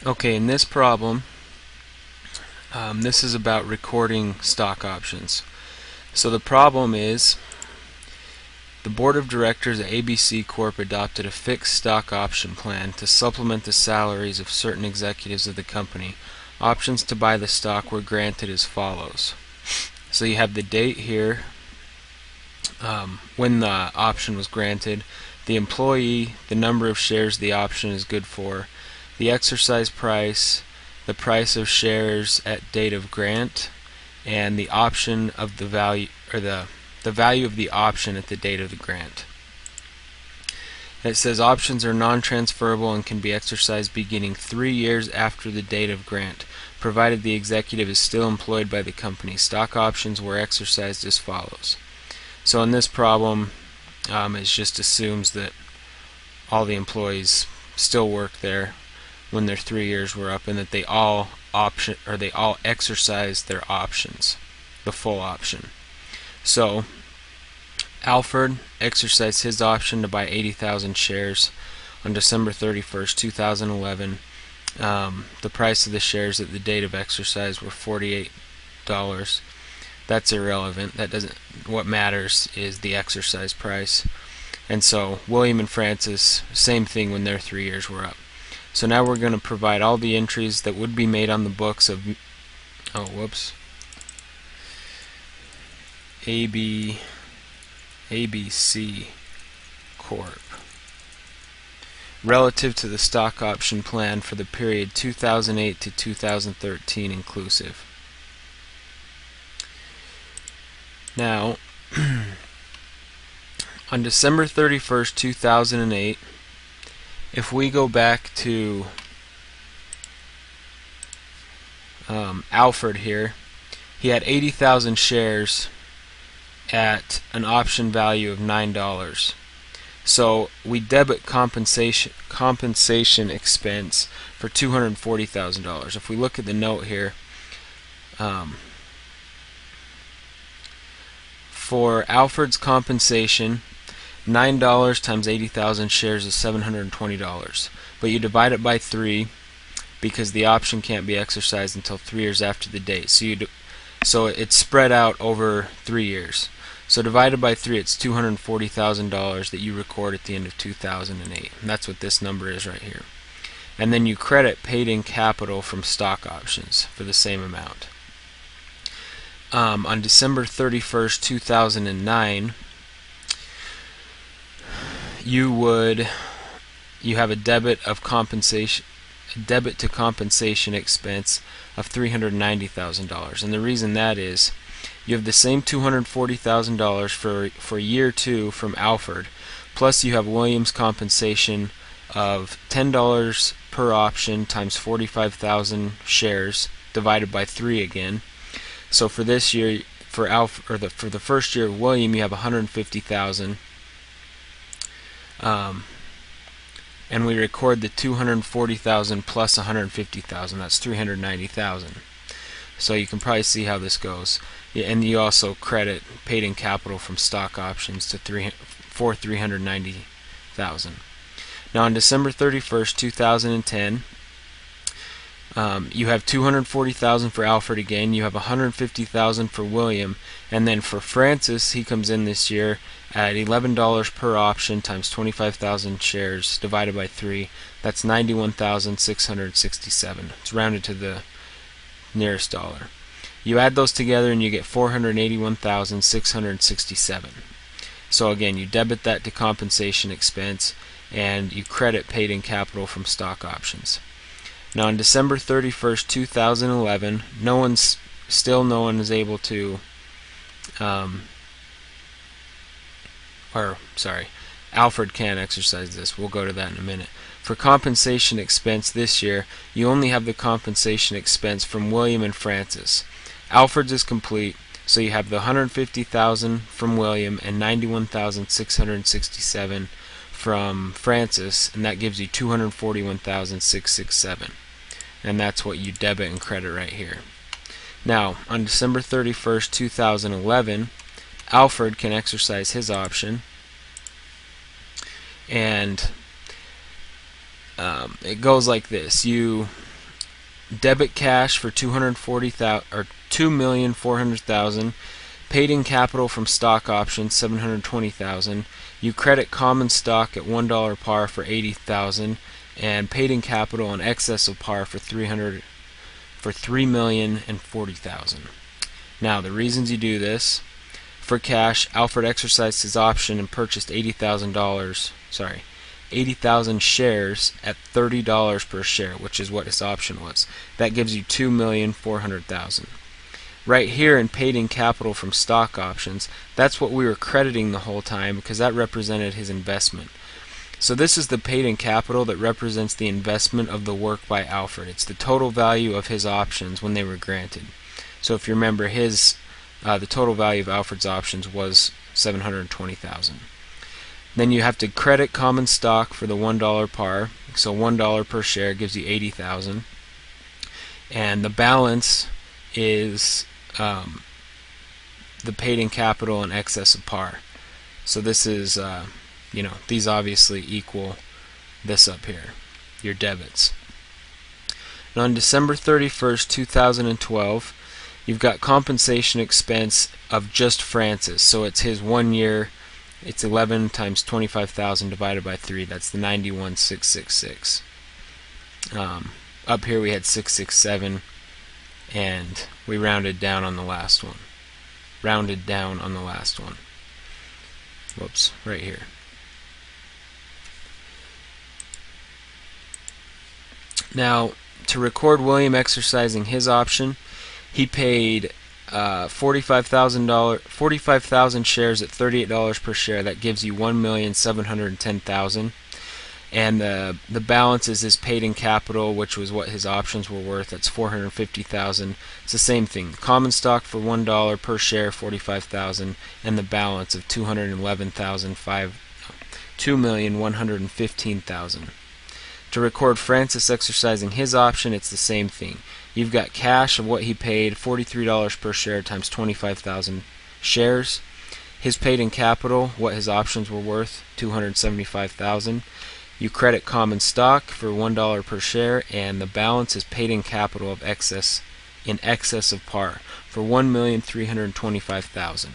Okay, in this problem, this is about recording stock options. So the problem is the board of directors at ABC Corp adopted a fixed stock option plan to supplement the salaries of certain executives of the company. Options to buy the stock were granted as follows. So you have the date here, when the option was granted, the employee, the number of shares the option is good for, the exercise price, the price of shares at date of grant, and the option of the value, or the value of the option at the date of the grant. It says options are non-transferable and can be exercised beginning 3 years after the date of grant, provided the executive is still employed by the company. Stock options were exercised as follows. So in this problem, it just assumes that all the employees still work there when their 3 years were up, and that they all exercised their options, the full option. So Alfred exercised his option to buy 80,000 shares on December 31st, 2011. The price of the shares at the date of exercise were $48. That's irrelevant. That doesn't. What matters is the exercise price. And so William and Francis, same thing when their 3 years were up. So now we're going to provide all the entries that would be made on the books of ABC Corp relative to the stock option plan for the period 2008 to 2013 inclusive. Now, on December 31st, 2008, if we go back to Alfred here, he had 80,000 shares at an option value of $9. So we debit compensation expense for $240,000. If we look at the note here, for Alfred's compensation, $9 times 80,000 shares is $720. But you divide it by 3 because the option can't be exercised until 3 years after the date. So it's spread out over 3 years. So divided by 3, it's $240,000 that you record at the end of 2008. And that's what this number is right here. And then you credit paid-in capital from stock options for the same amount. On December 31st, 2009, you have a debit to compensation expense of $390,000, and the reason that is you have the same $240,000 for year 2 from Alfred, plus you have William's compensation of $10 per option times 45,000 shares divided by 3 again. So for this year, for the first year of William, you have $150,000. And we record the $240,000 plus $150,000. That's $390,000. So you can probably see how this goes. And you also credit paid-in capital from stock options for $390,000. Now on December 31st, 2010, you have $240,000 for Alfred again. You have $150,000 for William, and then for Francis, he comes in this year at $11 per option times 25,000 shares divided by 3. That's $91,667. It's rounded to the nearest dollar. You add those together and you get $481,667. So again, you debit that to compensation expense and you credit paid-in capital from stock options. Now on December 31st, 2011, no one is able to, Alfred can't exercise this. We'll go to that in a minute. For compensation expense this year, you only have the compensation expense from William and Francis. Alfred's is complete, so you have the $150,000 from William and $91,667 from Francis, and that gives you $241,667. And that's what you debit and credit right here. Now, on December 31st, 2011, Alfred can exercise his option, and it goes like this. You debit cash for $2,400,000, paid in capital from stock options $720,000. You credit common stock at $1 par for $80,000, and paid in capital in excess of par for $3,040,000. Now, the reasons you do this: for cash, Alfred exercised his option and purchased $80,000 shares at $30 per share, which is what his option was. That gives you $2,400,000. Right here in paid in capital from stock options, that's what we were crediting the whole time because that represented his investment. So this is the paid in capital that represents the investment of the work by Alfred. It's the total value of his options when they were granted. So if you remember, the total value of Alfred's options was $720,000. Then you have to credit common stock for the $1 par, so $1 per share gives you $80,000, and the balance is the paid in capital in excess of par. So this is, these obviously equal this up here, your debits. And on December 31st, 2012, you've got compensation expense of just Francis. So it's his 1 year. It's 11 times 25,000 divided by 3. That's the 91,666. Up here we had 667, and we rounded down on the last one. Whoops, right here. Now, to record William exercising his option, he paid 45,000 shares at $38 per share. That gives you 1,710,000. And the balance is his paid in capital, which was what his options were worth. That's 450,000. It's the same thing. Common stock for $1 per share, 45,000, and the balance of 2,115,000. To record Francis exercising his option, it's the same thing. You've got cash of what he paid, $43 per share times 25,000 shares. His paid in capital, what his options were worth, $275,000. You credit common stock for $1 per share, and the balance is paid in capital in excess of par for $1,325,000.